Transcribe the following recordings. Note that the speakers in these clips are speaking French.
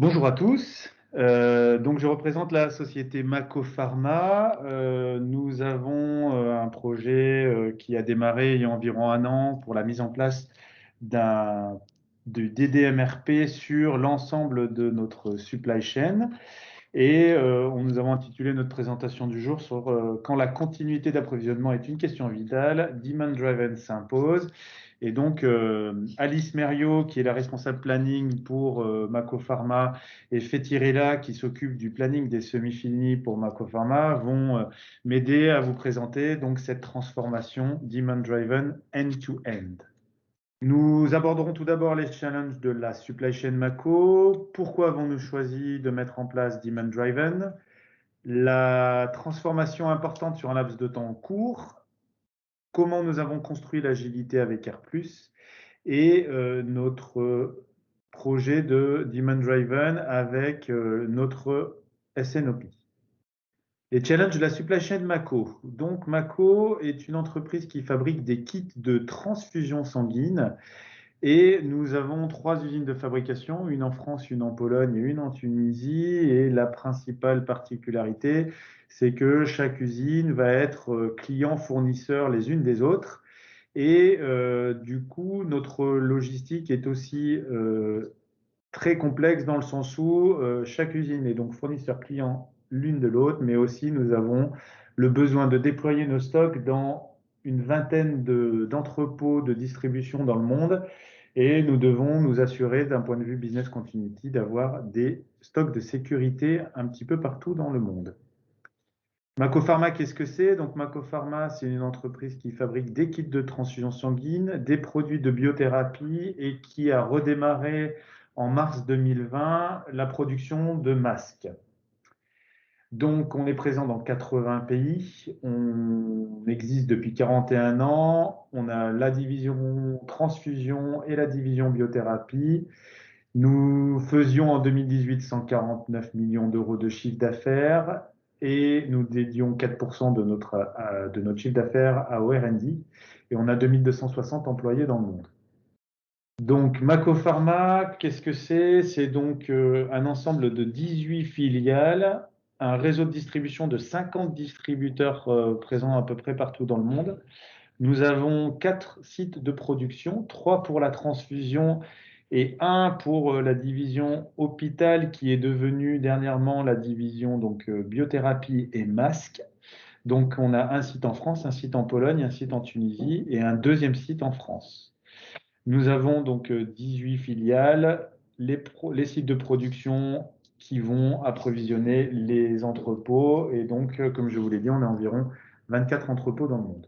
Bonjour à tous. Donc je représente la société Mako Pharma. Nous avons un projet qui a démarré il y a environ un an pour la mise en place d'un du DDMRP sur l'ensemble de notre supply chain. Et nous avons intitulé notre présentation du jour sur quand la continuité d'approvisionnement est une question vitale, Demand Driven s'impose. Et donc, Alice Mériot, qui est la responsable planning pour Mako Pharma, et Fetirella, qui s'occupe du planning des semi-finis pour Mako Pharma, vont m'aider à vous présenter donc cette transformation Demand Driven end-to-end. Nous aborderons tout d'abord les challenges de la supply chain Mako. Pourquoi avons-nous choisi de mettre en place Demand Driven? La transformation importante sur un laps de temps court. Comment nous avons construit l'agilité avec Air+, et notre projet de Demand Driven avec notre SNOP. Les challenges de la supply chain Mako. Donc, Mako est une entreprise qui fabrique des kits de transfusion sanguine et nous avons 3 usines de fabrication, une en France, une en Pologne et une en Tunisie. Et la principale particularité, c'est que chaque usine va être client-fournisseur les unes des autres. Et du coup, notre logistique est aussi très complexe dans le sens où chaque usine est donc fournisseur client l'une de l'autre, mais aussi nous avons le besoin de déployer nos stocks dans une vingtaine d'entrepôts de distribution dans le monde. Et nous devons nous assurer d'un point de vue business continuity d'avoir des stocks de sécurité un petit peu partout dans le monde. Mako Pharma, qu'est-ce que c'est? Donc, Mako Pharma, c'est une entreprise qui fabrique des kits de transfusion sanguine, des produits de biothérapie et qui a redémarré en mars 2020 la production de masques. Donc, on est présent dans 80 pays, on existe depuis 41 ans, on a la division transfusion et la division biothérapie. Nous faisions en 2018 149 millions d'euros de chiffre d'affaires et nous dédions 4% de notre chiffre d'affaires à R&D et on a 2260 employés dans le monde. Donc, Mako Pharma, qu'est-ce que c'est? C'est donc un ensemble de 18 filiales, un réseau de distribution de 50 distributeurs présents à peu près partout dans le monde. Nous avons 4 sites de production, 3 pour la transfusion et un pour la division hôpital qui est devenue dernièrement la division donc biothérapie et masques. Donc on a un site en France, un site en Pologne, un site en Tunisie et un deuxième site en France. Nous avons donc 18 filiales, les sites de production qui vont approvisionner les entrepôts et donc comme je vous l'ai dit, on a environ 24 entrepôts dans le monde.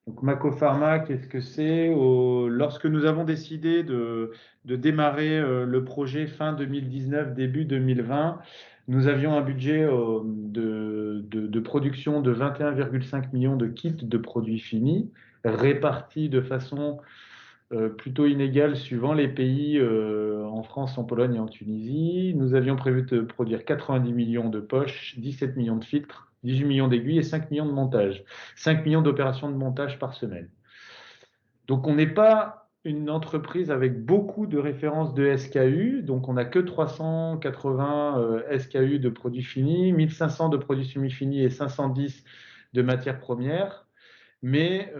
Donc, Mako Pharma, qu'est-ce que c'est? Lorsque nous avons décidé de démarrer le projet fin 2019, début 2020, nous avions un budget de production de 21,5 millions de kits de produits finis, répartis de façon plutôt inégale suivant les pays, en France, en Pologne et en Tunisie. Nous avions prévu de produire 90 millions de poches, 17 millions de filtres, 18 millions d'aiguilles et 5 millions de montages. 5 millions d'opérations de montage par semaine. Donc on n'est pas une entreprise avec beaucoup de références de SKU, donc on n'a que 380 SKU de produits finis, 1500 de produits semi-finis et 510 de matières premières, mais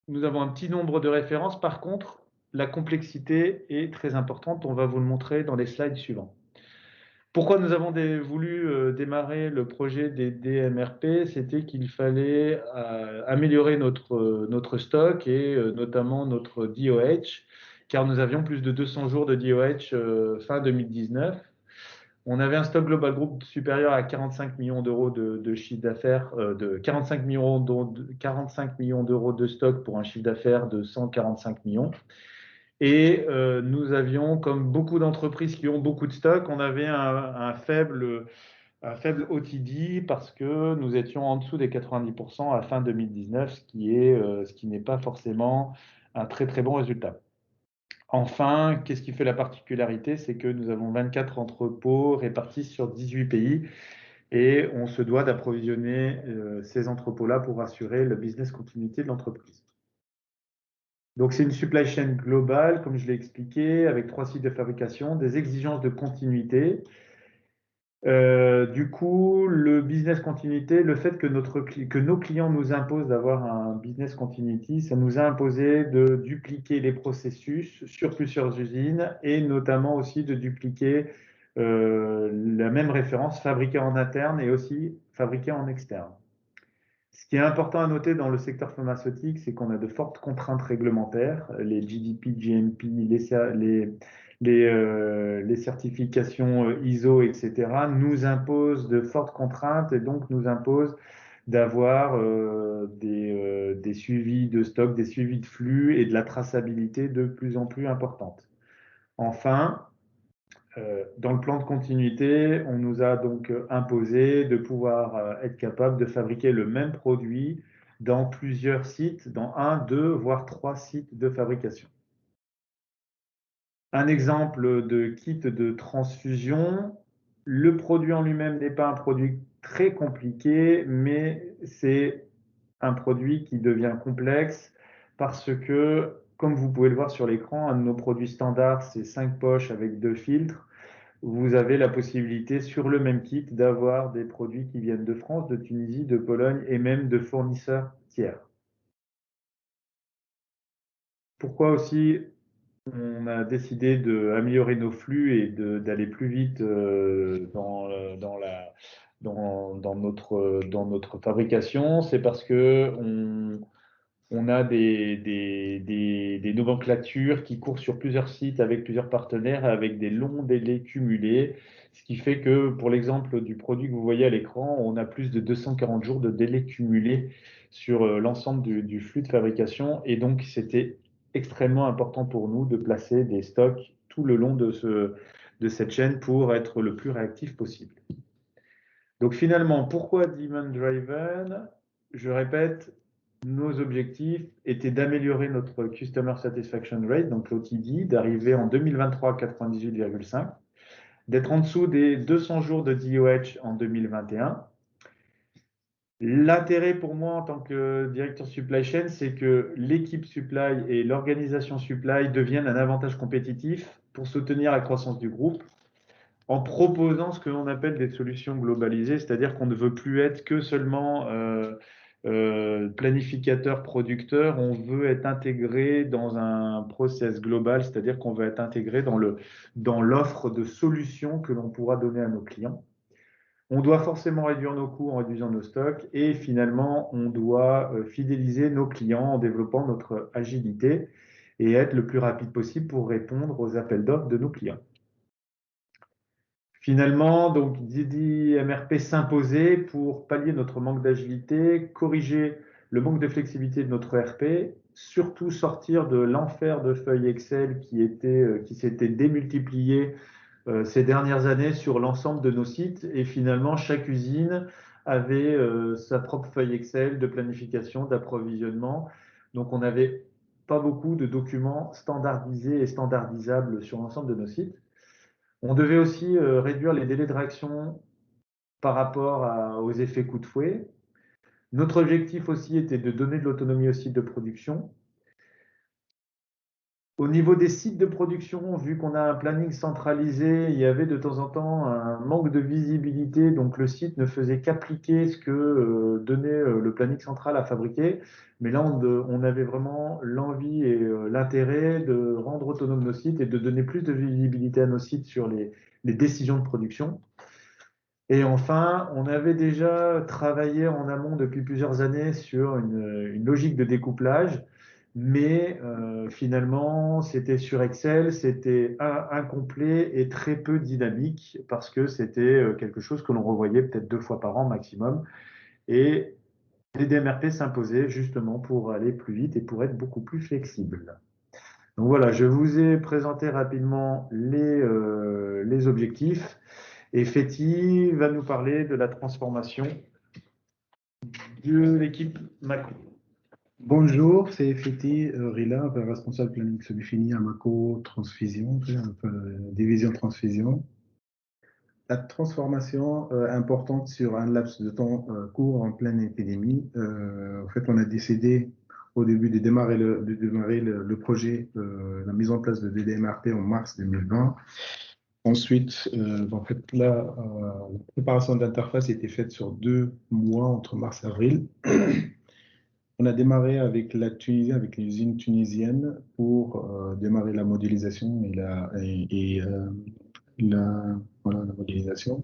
nous avons un petit nombre de références. Par contre, la complexité est très importante, on va vous le montrer dans les slides suivants. Pourquoi nous avons voulu démarrer le projet des DMRP? C'était qu'il fallait améliorer notre stock et notamment notre DOH, car nous avions plus de 200 jours de DOH fin 2019. On avait un stock global group supérieur à 45 millions d'euros de chiffre d'affaires, de 45 millions d'euros de stock pour un chiffre d'affaires de 145 millions. Et nous avions, comme beaucoup d'entreprises qui ont beaucoup de stocks, on avait un faible OTD parce que nous étions en dessous des 90% à fin 2019, ce qui n'est pas forcément un très très bon résultat. Enfin, qu'est-ce qui fait la particularité? C'est que nous avons 24 entrepôts répartis sur 18 pays et on se doit d'approvisionner ces entrepôts-là pour assurer le business continuity de l'entreprise. Donc, c'est une supply chain globale, comme je l'ai expliqué, avec 3 sites de fabrication, des exigences de continuité. Du coup, le business continuité, le fait que, que nos clients nous imposent d'avoir un business continuity, ça nous a imposé de dupliquer les processus sur plusieurs usines et notamment aussi de dupliquer la même référence fabriquée en interne et aussi fabriquée en externe. Ce qui est important à noter dans le secteur pharmaceutique, c'est qu'on a de fortes contraintes réglementaires, les GDP, GMP, les certifications ISO, etc., nous imposent de fortes contraintes et donc nous imposent d'avoir des suivis de stock, des suivis de flux et de la traçabilité de plus en plus importante. Enfin, dans le plan de continuité, on nous a donc imposé de pouvoir être capable de fabriquer le même produit dans plusieurs sites, dans 1, 2, voire 3 sites de fabrication. Un exemple de kit de transfusion, le produit en lui-même n'est pas un produit très compliqué, mais c'est un produit qui devient complexe parce que, comme vous pouvez le voir sur l'écran, un de nos produits standards, c'est 5 poches avec 2 filtres. Vous avez la possibilité sur le même kit d'avoir des produits qui viennent de France, de Tunisie, de Pologne et même de fournisseurs tiers. Pourquoi aussi on a décidé d'améliorer nos flux et d'aller plus vite dans notre fabrication? C'est parce que on a des nomenclatures qui courent sur plusieurs sites avec plusieurs partenaires, avec des longs délais cumulés, ce qui fait que pour l'exemple du produit que vous voyez à l'écran, on a plus de 240 jours de délai cumulé sur l'ensemble du flux de fabrication. Et donc, c'était extrêmement important pour nous de placer des stocks tout le long de cette chaîne pour être le plus réactif possible. Donc finalement, pourquoi Demand Driven? Je répète, nos objectifs étaient d'améliorer notre Customer Satisfaction Rate, donc l'OTD, d'arriver en 2023 à 98,5, d'être en dessous des 200 jours de DOH en 2021. L'intérêt pour moi en tant que directeur supply chain, c'est que l'équipe supply et l'organisation supply deviennent un avantage compétitif pour soutenir la croissance du groupe en proposant ce que l'on appelle des solutions globalisées, c'est-à-dire qu'on ne veut plus être que seulement planificateur, producteur, on veut être intégré dans un process global, c'est-à-dire qu'on veut être intégré dans l'offre de solutions que l'on pourra donner à nos clients. On doit forcément réduire nos coûts en réduisant nos stocks et finalement, on doit fidéliser nos clients en développant notre agilité et être le plus rapide possible pour répondre aux appels d'offres de nos clients. Finalement, donc Didi MRP s'imposait pour pallier notre manque d'agilité, corriger le manque de flexibilité de notre ERP, surtout sortir de l'enfer de feuilles Excel qui s'était démultiplié ces dernières années sur l'ensemble de nos sites. Et finalement, chaque usine avait sa propre feuille Excel de planification, d'approvisionnement. Donc, on n'avait pas beaucoup de documents standardisés et standardisables sur l'ensemble de nos sites. On devait aussi réduire les délais de réaction par rapport aux effets coup de fouet. Notre objectif aussi était de donner de l'autonomie aux sites de production. Au niveau des sites de production, vu qu'on a un planning centralisé, il y avait de temps en temps un manque de visibilité, donc le site ne faisait qu'appliquer ce que donnait le planning central à fabriquer. Mais là, on avait vraiment l'envie et l'intérêt de rendre autonomes nos sites et de donner plus de visibilité à nos sites sur les décisions de production. Et enfin, on avait déjà travaillé en amont depuis plusieurs années sur une logique de découplage, mais finalement, c'était sur Excel, c'était incomplet et très peu dynamique parce que c'était quelque chose que l'on revoyait peut-être 2 fois par an maximum. Et les DMRP s'imposaient justement pour aller plus vite et pour être beaucoup plus flexibles. Donc voilà, je vous ai présenté rapidement les objectifs. Et Féti va nous parler de la transformation de l'équipe Mako. Bonjour, c'est Fiti Rila, responsable planning semi-fini à Mako Transfusion, division Transfusion. La transformation importante sur un laps de temps court en pleine épidémie. En fait, on a décidé au début de démarrer le projet, la mise en place de DDMRP en mars 2020. Ensuite, en fait, là, la préparation d'interface a été faite sur 2 mois, entre mars et avril. On a démarré avec la Tunisie, avec l'usine tunisienne, pour démarrer la modélisation voilà, la modélisation.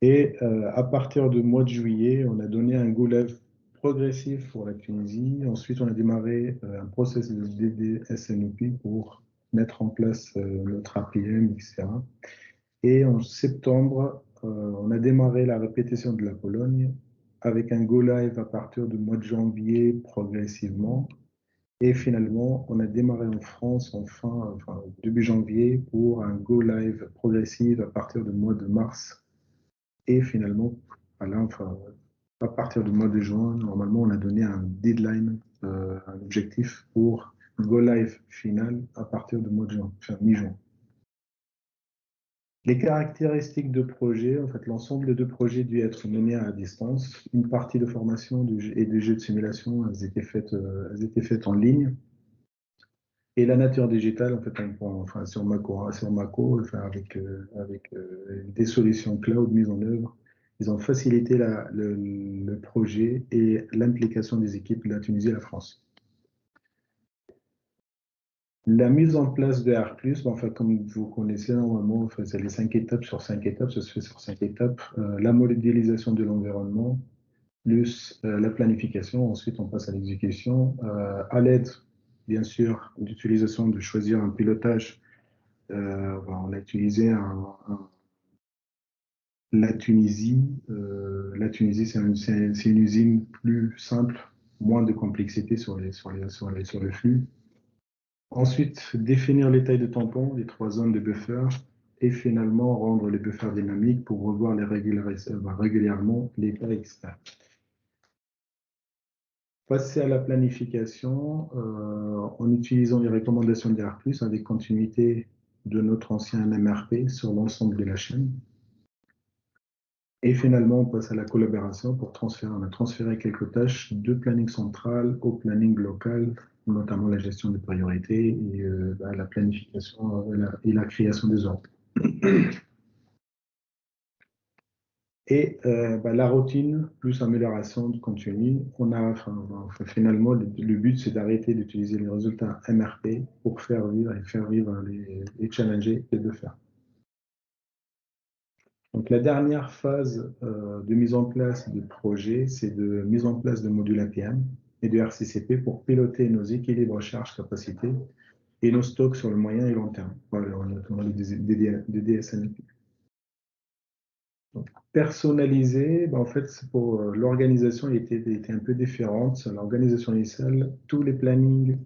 Et à partir du mois de juillet, on a donné un go live progressif pour la Tunisie. Ensuite, on a démarré un process de DDSNOP pour mettre en place notre APM, etc. Et en septembre, on a démarré la répétition de la Pologne avec un go live à partir du mois de janvier progressivement. Et finalement, on a démarré en France enfin, début janvier pour un go live progressif à partir du mois de mars. Et finalement, voilà, enfin, à partir du mois de juin, normalement, on a donné un deadline, un objectif pour go live final à partir du mois de juin, enfin mi-juin. Les caractéristiques de projet, en fait, l'ensemble des 2 projets dû être menés à distance. Une partie de formation et de jeux de simulation, elles étaient faites en ligne. Et la nature digitale, en fait, enfin, sur Mako, enfin, avec des solutions cloud mises en œuvre, ils ont facilité le projet et l'implication des équipes de la Tunisie et la France. La mise en place de R+, enfin, comme vous connaissez normalement, enfin, c'est les 5 étapes sur 5 étapes, ça se fait sur 5 étapes. La modélisation de l'environnement, plus la planification, ensuite on passe à l'exécution, à l'aide, bien sûr, d'utilisation de choisir un pilotage. On a utilisé la Tunisie. La Tunisie, c'est une usine plus simple, moins de complexité sur le flux. Ensuite, définir les tailles de tampons, les 3 zones de buffer, et finalement rendre les buffers dynamiques pour revoir régulièrement les tailles, etc. Passer à la planification en utilisant les recommandations d'IR+, avec continuité de notre ancien MRP sur l'ensemble de la chaîne. Et finalement, on passe à la collaboration pour transférer. On a transféré quelques tâches de planning central au planning local, notamment la gestion des priorités et la planification et la création des ordres. Et la routine plus amélioration du contenu, finalement, le but, c'est d'arrêter d'utiliser les résultats MRP pour faire vivre les challenger et de faire. Donc, la dernière phase de mise en place de projet, c'est de mise en place de modules APM et de RCCP pour piloter nos équilibres charge-capacité et nos stocks sur le moyen et long terme, notamment les DDSNP. Donc, personnalisé, en fait, pour l'organisation était un peu différente. L'organisation initiale, tous les plannings,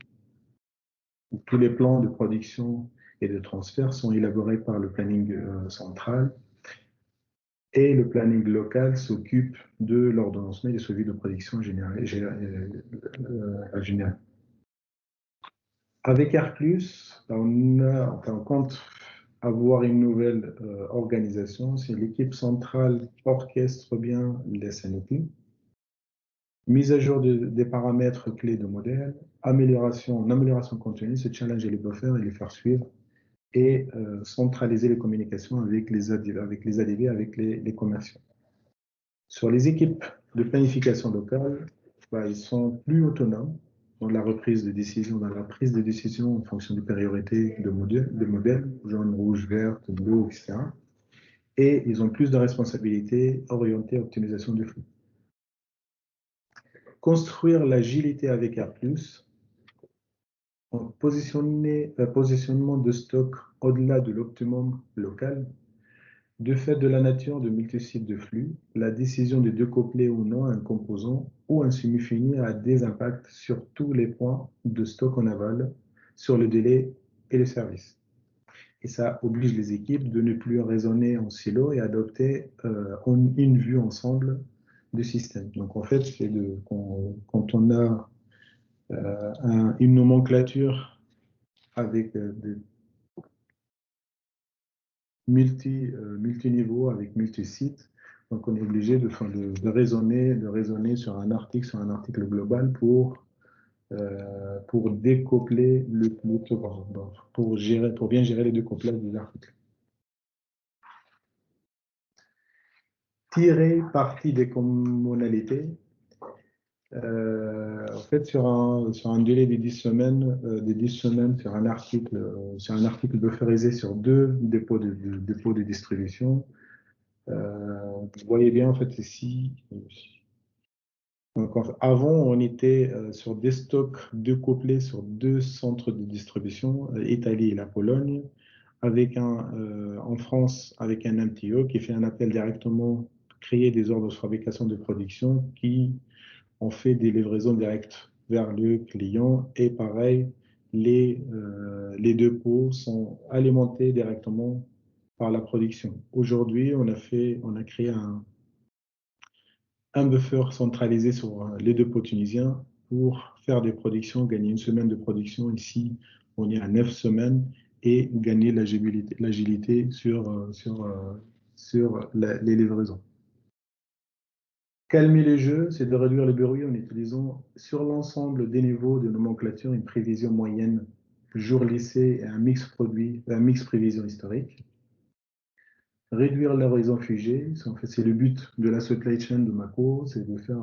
tous les plans de production et de transfert sont élaborés par le planning central. Et le planning local s'occupe de l'ordonnancement et du suivi de production générale. Avec R+, on compte avoir une nouvelle organisation. C'est l'équipe centrale orchestre bien les SNOP. Mise à jour des paramètres clés de modèle, amélioration continue, se challenger les buffers et les faire suivre, et centraliser les communications avec les ADV, avec les commerciaux. Sur les équipes de planification locale, ils sont plus autonomes dans la prise de décision en fonction des priorités de modèles, jaune, rouge, vert, bleu, etc. Et ils ont plus de responsabilités orientées à l'optimisation du flux. Construire l'agilité avec R+, en positionnement de stock au-delà de l'optimum local. De fait de la nature de multisites de flux, la décision de découpler ou non un composant ou un semi-fini a des impacts sur tous les points de stock en aval, sur le délai et le service. Et ça oblige les équipes de ne plus raisonner en silo et adopter une vue ensemble du système. Donc en fait, quand on a une nomenclature avec des multiniveaux, avec multi-sites. Donc, on est obligé de raisonner sur un article global pour pour découpler pour bien gérer les découplages des articles. Tirer parti des communalités. En fait, sur un délai de 10 semaines sur un article bufferisé sur 2 dépôts de distribution. Vous voyez bien, en fait, ici. Donc, avant, on était sur des stocks découplés sur 2 centres de distribution, Italie et la Pologne, en France, avec un MTO qui fait un appel directement, créer des ordres de fabrication de production qui ont fait des livraisons directes vers le client. Et pareil, les dépôts sont alimentés directement par la production. Aujourd'hui, on a créé un buffer centralisé sur les dépôts tunisiens pour faire des productions, gagner une semaine de production. Ici, on est à 9 semaines et gagner l'agilité sur les livraisons. Calmer les jeux, c'est de réduire le bruit en utilisant sur l'ensemble des niveaux de nomenclature une prévision moyenne jour lissé et un mix prévision historique. Réduire l'horizon figé, en fait, c'est le but de la supply chain de Mako, c'est de faire,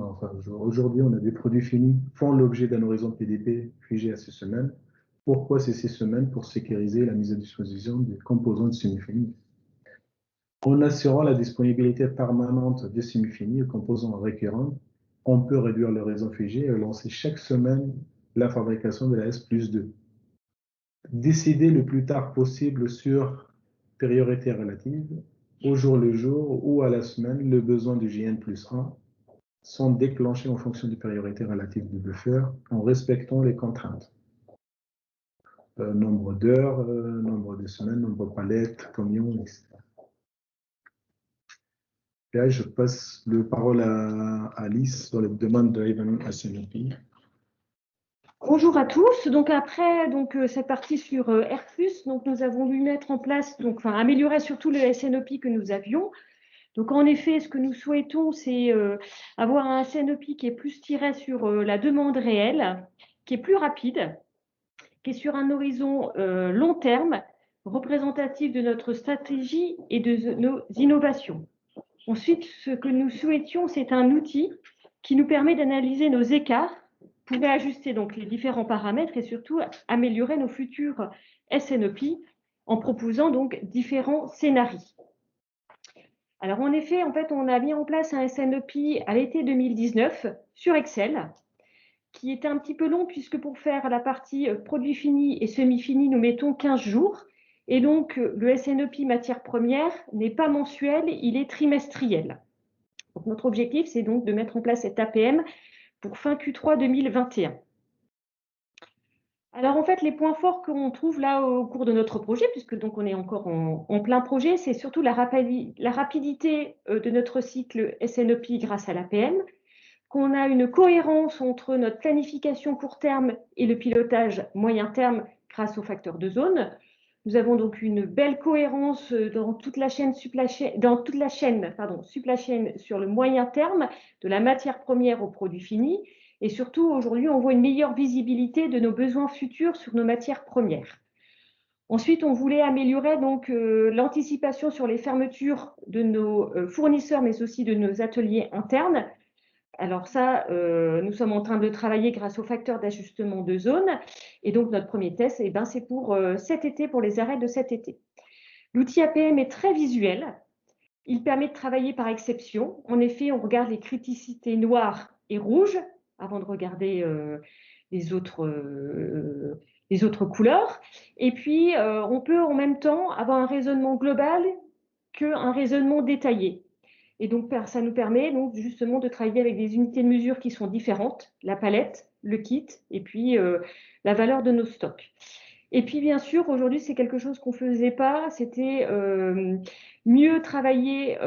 aujourd'hui, on a des produits finis qui font l'objet d'un horizon PDP figé à 6 semaines. Pourquoi c'est 6 semaines? Pour sécuriser la mise à disposition des composants de semi-finis. En assurant la disponibilité permanente des semi-finis et composants récurrents, on peut réduire l'horizon figé et lancer chaque semaine la fabrication de la S+2. Décider le plus tard possible sur priorité relative, au jour le jour ou à la semaine, le besoin du JN+1 sont déclenchés en fonction des priorités relatives du buffer en respectant les contraintes. Nombre d'heures, nombre de semaines, nombre de palettes, camions, etc. Et là, je passe la parole à Alice sur les demandes driven SNOP. Bonjour à tous. Donc après cette partie sur Airplus, donc nous avons dû mettre en place, améliorer surtout le SNOP que nous avions. Donc en effet, ce que nous souhaitons, c'est avoir un SNOP qui est plus tiré sur la demande réelle, qui est plus rapide, qui est sur un horizon long terme, représentatif de notre stratégie et de nos innovations. Ensuite, ce que nous souhaitions, c'est un outil qui nous permet d'analyser nos écarts, pour réajuster donc les différents paramètres et surtout améliorer nos futurs SNOP en proposant donc différents scénarios. Alors en effet, on a mis en place un SNOP à l'été 2019 sur Excel, qui était un petit peu long puisque pour faire la partie produit fini et semi-fini, nous mettons 15 jours. Et donc le SNOP matière première n'est pas mensuel, il est trimestriel. Donc, notre objectif, c'est donc de mettre en place cet APM pour fin Q3 2021. Alors en fait, les points forts qu'on trouve là au cours de notre projet, puisque donc on est encore en plein projet, c'est surtout la rapidité de notre cycle SNOP grâce à l'APM, qu'on a une cohérence entre notre planification court terme et le pilotage moyen terme grâce au facteur de zone. Nous avons donc une belle cohérence dans toute la chaîne supply chain sur le moyen terme, de la matière première au produit fini. Et surtout, aujourd'hui, on voit une meilleure visibilité de nos besoins futurs sur nos matières premières. Ensuite, on voulait améliorer donc l'anticipation sur les fermetures de nos fournisseurs, mais aussi de nos ateliers internes. Alors ça, nous sommes en train de travailler grâce au facteur d'ajustement de zone. Et donc, notre premier test, c'est pour cet été, pour les arrêts de cet été. L'outil APM est très visuel. Il permet de travailler par exception. En effet, on regarde les criticités noires et rouges avant de regarder les autres couleurs. Et puis, on peut en même temps avoir un raisonnement global qu'un raisonnement détaillé. Et donc, ça nous permet donc justement de travailler avec des unités de mesure qui sont différentes, la palette, le kit, et puis la valeur de nos stocks. Et puis, bien sûr, aujourd'hui, c'est quelque chose qu'on ne faisait pas, c'était mieux travailler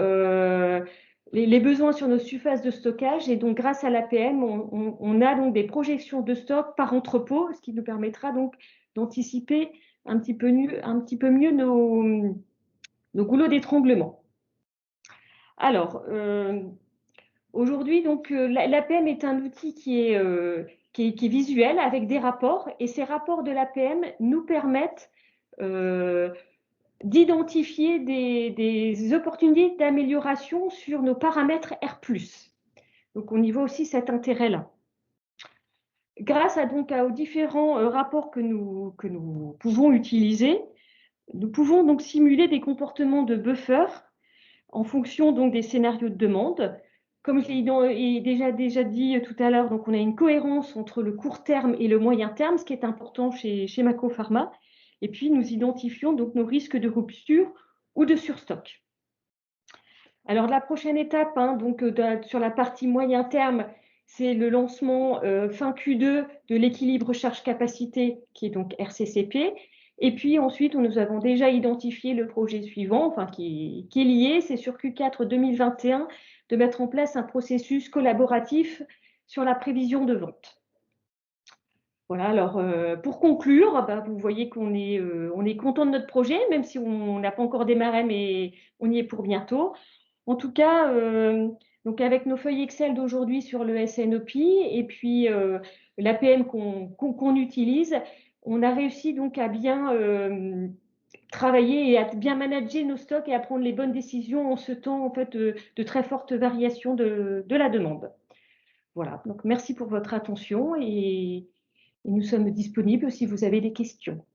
les besoins sur nos surfaces de stockage. Et donc, grâce à l'APM, on a donc des projections de stock par entrepôt, ce qui nous permettra donc d'anticiper un petit peu mieux nos goulots d'étranglement. Alors, aujourd'hui, donc l'APM est un outil qui est qui est visuel avec des rapports. Et ces rapports de l'APM nous permettent d'identifier des opportunités d'amélioration sur nos paramètres R+. Donc, on y voit aussi cet intérêt-là. Grâce aux différents rapports que nous pouvons utiliser, nous pouvons donc simuler des comportements de buffer en fonction donc des scénarios de demande. Comme je l'ai déjà dit tout à l'heure, donc on a une cohérence entre le court terme et le moyen terme, ce qui est important chez Mako Pharma. Et puis, nous identifions donc nos risques de rupture ou de surstock. Alors, la prochaine étape, sur la partie moyen terme, c'est le lancement fin Q2 de l'équilibre charge-capacité, qui est donc RCCP. Et puis ensuite, nous avons déjà identifié le projet suivant, qui est lié, c'est sur Q4 2021, de mettre en place un processus collaboratif sur la prévision de vente. Voilà, alors pour conclure, vous voyez qu'on est content de notre projet, même si on n'a pas encore démarré, mais on y est pour bientôt. En tout cas, donc avec nos feuilles Excel d'aujourd'hui sur le SNOP et puis l'APM qu'on utilise, on a réussi donc à bien travailler et à bien manager nos stocks et à prendre les bonnes décisions en ce temps en fait, de très fortes variations de la demande. Voilà, donc merci pour votre attention et nous sommes disponibles si vous avez des questions.